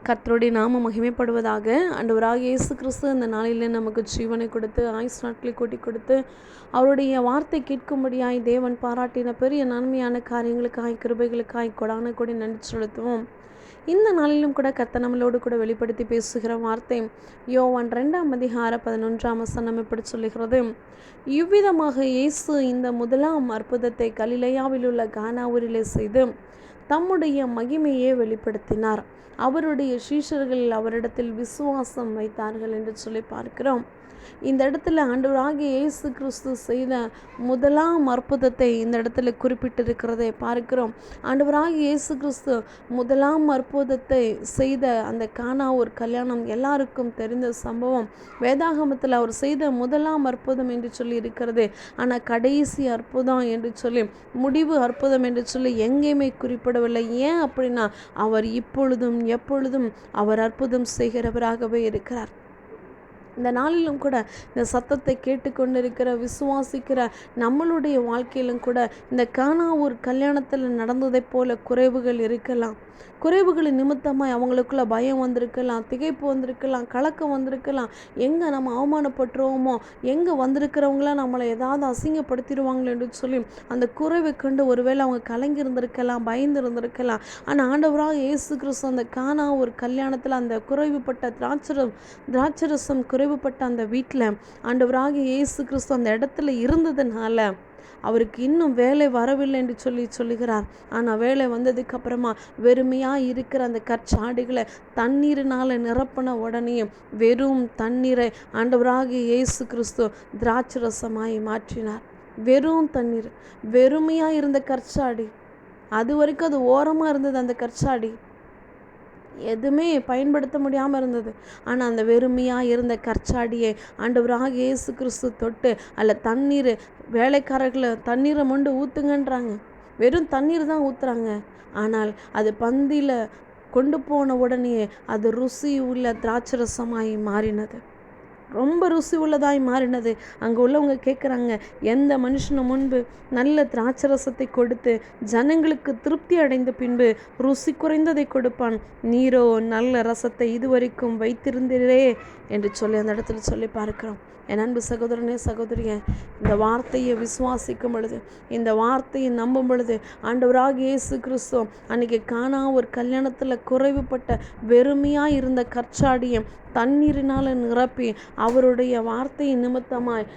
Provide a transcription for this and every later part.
கர்த்தருடைய நாமம் மகிமைப்படுவதாக. ஆண்டவராகிய இயேசு கிறிஸ்து இந்த நாளில் நமக்கு ஜீவனை கொடுத்து ஆயுசு நாட்களை கூட்டி கொடுத்து அவருடைய வார்த்தை கேட்கும்படியாய் தேவன் பாராட்டின பெரிய நன்மையான காரியங்களுக்காய் கிருபைகளுக்காய் கொடான கொடி நன்றி செலுத்துவோம். இந்த நாளிலும் கூட கர்த்தர் நம்மளோடு கூட வெளிப்படுத்தி பேசுகிற வார்த்தை யோவான் 2:11 இப்படி சொல்லுகிறது. இவ்விதமாக இயேசு இந்த முதலாம் அற்புதத்தை கலிலேயாவில் உள்ள கானா ஊரிலே செய்து தம்முடைய மகிமையை வெளிப்படுத்தினார். அவருடைய சீஷர்கள் அவரிடத்தில் விசுவாசம் வைத்தார்கள் என்று சொல்லி பார்க்கிறோம். இந்த இடத்துல ஆண்டவராகிய இயேசு கிறிஸ்து செய்த முதலாம் அற்புதத்தை இந்த இடத்துல குறிப்பிட்டிருக்கிறதை பார்க்கிறோம். ஆண்டவராகிய இயேசு கிறிஸ்து முதலாம் அற்புதத்தை செய்த அந்த கானா ஒரு கல்யாணம் எல்லாருக்கும் தெரிந்த சம்பவம். வேதாகமத்தில் அவர் செய்த முதலாம் அற்புதம் என்று சொல்லி இருக்கிறது. ஆனால் கடைசி அற்புதம் என்று சொல்லி, முடிவு அற்புதம் என்று சொல்லி எங்கேயுமே குறிப்பிடவில்லை. ஏன் அப்படின்னா, அவர் இப்பொழுதும் எப்பொழுதும் அவர் அற்புதம் செய்கிறவராகவே இருக்கிறார். இந்த நாளிலும் கூட இந்த சத்தத்தை கேட்டுக்கொண்டிருக்கிற விசுவாசிக்கிற நம்மளுடைய வாழ்க்கையிலும் கூட இந்த கானா ஊர் கல்யாணத்தில் நடந்ததை போல குறைவுகள் இருக்கலாம். குறைவுகளின் நிமித்தமாய் அவங்களுக்குள்ள பயம் வந்திருக்கலாம், திகைப்பு வந்திருக்கலாம், கலக்கம் வந்திருக்கலாம். எங்கே நம்ம அவமானப்பட்டுருவோமோ, எங்கே வந்திருக்கிறவங்களாம் நம்மளை ஏதாவது அசிங்கப்படுத்திடுவாங்களோ என்று சொல்லி அந்த குறைவை கண்டு ஒருவேளை அவங்க கலங்கி இருந்திருக்கலாம், பயந்து இருந்திருக்கலாம். ஆனால் ஆண்டவராக இயேசு கிறிஸ்து அந்த கானா ஒரு கல்யாணத்தில் அந்த குறைவுபட்ட திராட்சரசம் குறைவுபட்ட அந்த வீட்டில் ஆண்டவராக இயேசு கிறிஸ்து அந்த இடத்துல இருந்ததுனால அவருக்கு இன்னும் வேலை வரவில்லை என்று சொல்லுகிறார். ஆனால் வேலை வந்ததுக்கு அப்புறமா வெறுமையாக இருக்கிற அந்த கற்சாடிகளை தண்ணீரினால் நிரப்பின உடனேயும் வெறும் தண்ணீரை ஆண்டவராகிய இயேசு கிறிஸ்து திராட்சரசமாய் மாற்றினார். வெறும் தண்ணீர், வெறுமையாக இருந்த கற்சாடி, அது வரைக்கும் அது ஓரமாக இருந்தது. அந்த கற்சாடி எதுவுமே பயன்படுத்த முடியாமல் இருந்தது. ஆனால் அந்த வெறுமையாக இருந்த கற்சாடியை ஆண்டவராகிய இயேசு கிறிஸ்து தொட்டு அதில் தண்ணீர், வேலைக்காரர்களை தண்ணீரை மொண்டு ஊற்றுங்கன்றாங்க. வெறும் தண்ணீர் தான் ஊற்றுறாங்க. ஆனால் அது பந்தியில் கொண்டு போன உடனே அது ருசி உள்ள திராட்சரசமாய் மாறினது. ரொம்ப ருசி உள்ளதாய் மாறினது. அங்கே உள்ளவங்க கேட்குறாங்க, எந்த மனுஷனும் முன்பு நல்ல திராட்சரசத்தை கொடுத்து ஜனங்களுக்கு திருப்தி அடைந்த பின்பு ருசி குறைந்ததை கொடுப்பான், நீரோ நல்ல ரசத்தை இதுவரைக்கும் வைத்திருந்தீரே என்று சொல்லி அந்த இடத்துல சொல்லி பார்க்கிறோம். என் அன்பு சகோதரனே, சகோதரியே, இந்த வார்த்தையை விசுவாசிக்கும் பொழுது, இந்த வார்த்தையை நம்பும் பொழுது ஆண்டவராகிய இயேசு கிறிஸ்து அன்றைக்கி கானா ஒரு கல்யாணத்தில் குறைவுபட்ட வெறுமையாக இருந்த கற்சாடியை தண்ணீரினால் நிரப்பி அவருடைய வார்த்தையின் நிமித்தமாய்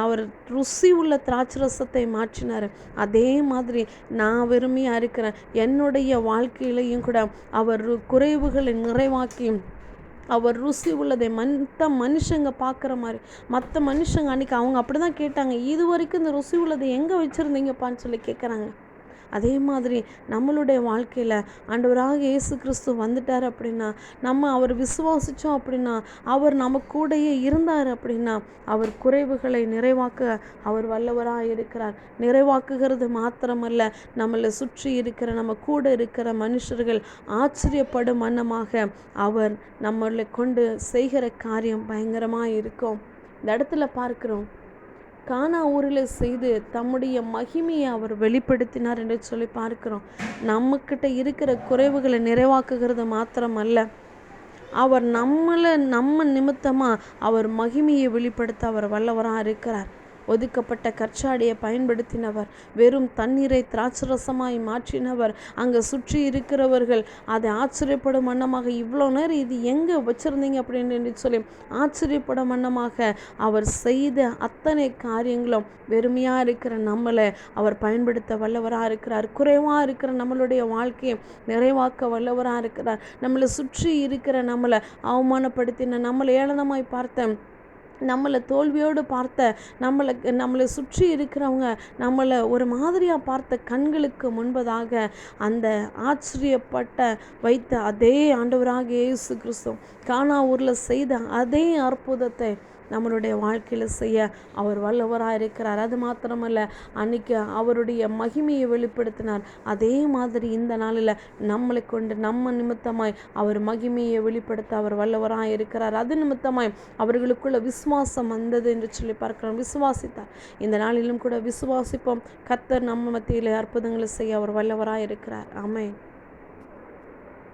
அவர் ருசி உள்ள திராட்சரசத்தை மாற்றினார். அதே மாதிரி நான் வெறுமையாக இருக்கிறேன், என்னுடைய வாழ்க்கையிலையும் கூட அவர் குறைவுகளை நிறைவாக்கி அவர் ருசி உள்ளதை மற்ற மனுஷங்க பார்க்குற மாதிரி, மற்ற மனுஷங்க அன்றைக்கி அவங்க அப்படி தான் கேட்டாங்க, இது வரைக்கும் இந்த ருசி உள்ளதை எங்கே வச்சுருந்தீங்கப்பான்னு சொல்லி கேட்குறாங்க. அதே மாதிரி நம்மளுடைய வாழ்க்கையில் ஆண்டவராக இயேசு கிறிஸ்து வந்துட்டார் அப்படின்னா, நம்ம அவர் விசுவாசித்தோம் அப்படின்னா, அவர் நம்ம கூடயே இருந்தார் அப்படின்னா, அவர் குறைவுகளை நிறைவாக்க அவர் வல்லவராக இருக்கிறார். நிறைவாக்குகிறது மாத்திரமல்ல, நம்மளை சுற்றி இருக்கிற நம்ம கூட இருக்கிற மனுஷர்கள் ஆச்சரியப்படும் வண்ணமாக அவர் நம்மளை கொண்டு செய்கிற காரியம் பயங்கரமாக இருக்கும். இந்த இடத்துல பார்க்கிறோம், கானா ஊரில் செய்து தம்முடைய மகிமையை அவர் வெளிப்படுத்தினார் என்று சொல்லி பார்க்கிறோம். நம்மக்கிட்ட இருக்கிற குறைவுகளை நிறைவாக்குகிறது மாத்திரமல்ல, அவர் நம்ம நிமித்தமாக அவர் மகிமையை வெளிப்படுத்த அவர் வல்லவராக இருக்கிறார். ஒதுக்கப்பட்ட கற்சாடியை பயன்படுத்தினவர், வெறும் தண்ணீரை திராட்சரசமாய் மாற்றினவர். அங்கே சுற்றி இருக்கிறவர்கள் அதை ஆச்சரியப்படும் வண்ணமாக, இவ்வளோ நேரம் இது எங்கே வச்சுருந்தீங்க அப்படின்னு சொல்லி ஆச்சரியப்படும் வண்ணமாக அவர் செய்த அத்தனை காரியங்களும் வெறுமையாக இருக்கிற நம்மளை அவர் பயன்படுத்த வல்லவராக இருக்கிறார். குறைவாக இருக்கிற நம்மளுடைய வாழ்க்கையை நிறைவாக்க வல்லவராக இருக்கிறார். நம்மளை சுற்றி இருக்கிற நம்மளை அவமானப்படுத்தின, நம்மளை ஏளனமாய் பார்த்த, நம்மளை தோல்வியோடு பார்த்த, நம்மளை சுற்றி இருக்கிறவங்க நம்மளை ஒரு மாதிரியாக பார்த்த கண்களுக்கு முன்பதாக அந்த ஆச்சரியப்பட்ட வைத்த அதே ஆண்டவராகிய இயேசு கிறிஸ்து கானா ஊரில் செய்த அதே அற்புதத்தை நம்மளுடைய வாழ்க்கையில் செய்ய அவர் வல்லவராக இருக்கிறார். அது மாத்திரமல்ல, அன்றைக்கி அவருடைய மகிமையை வெளிப்படுத்தினார். அதே மாதிரி இந்த நாளில் நம்மளை கொண்டு நம்ம நிமித்தமாய் அவர் மகிமையை வெளிப்படுத்த அவர் வல்லவராக இருக்கிறார். அது நிமித்தமாய் அவர்களுக்குள்ள விசுவாசம் வந்தது என்று சொல்லி பார்க்கிறோம். விசுவாசித்தார். இந்த நாளிலும் கூட விசுவாசிப்போம். கர்த்தர் நம்ம மத்தியில் அற்புதங்களை செய்ய அவர் வல்லவராக இருக்கிறார். ஆமென்.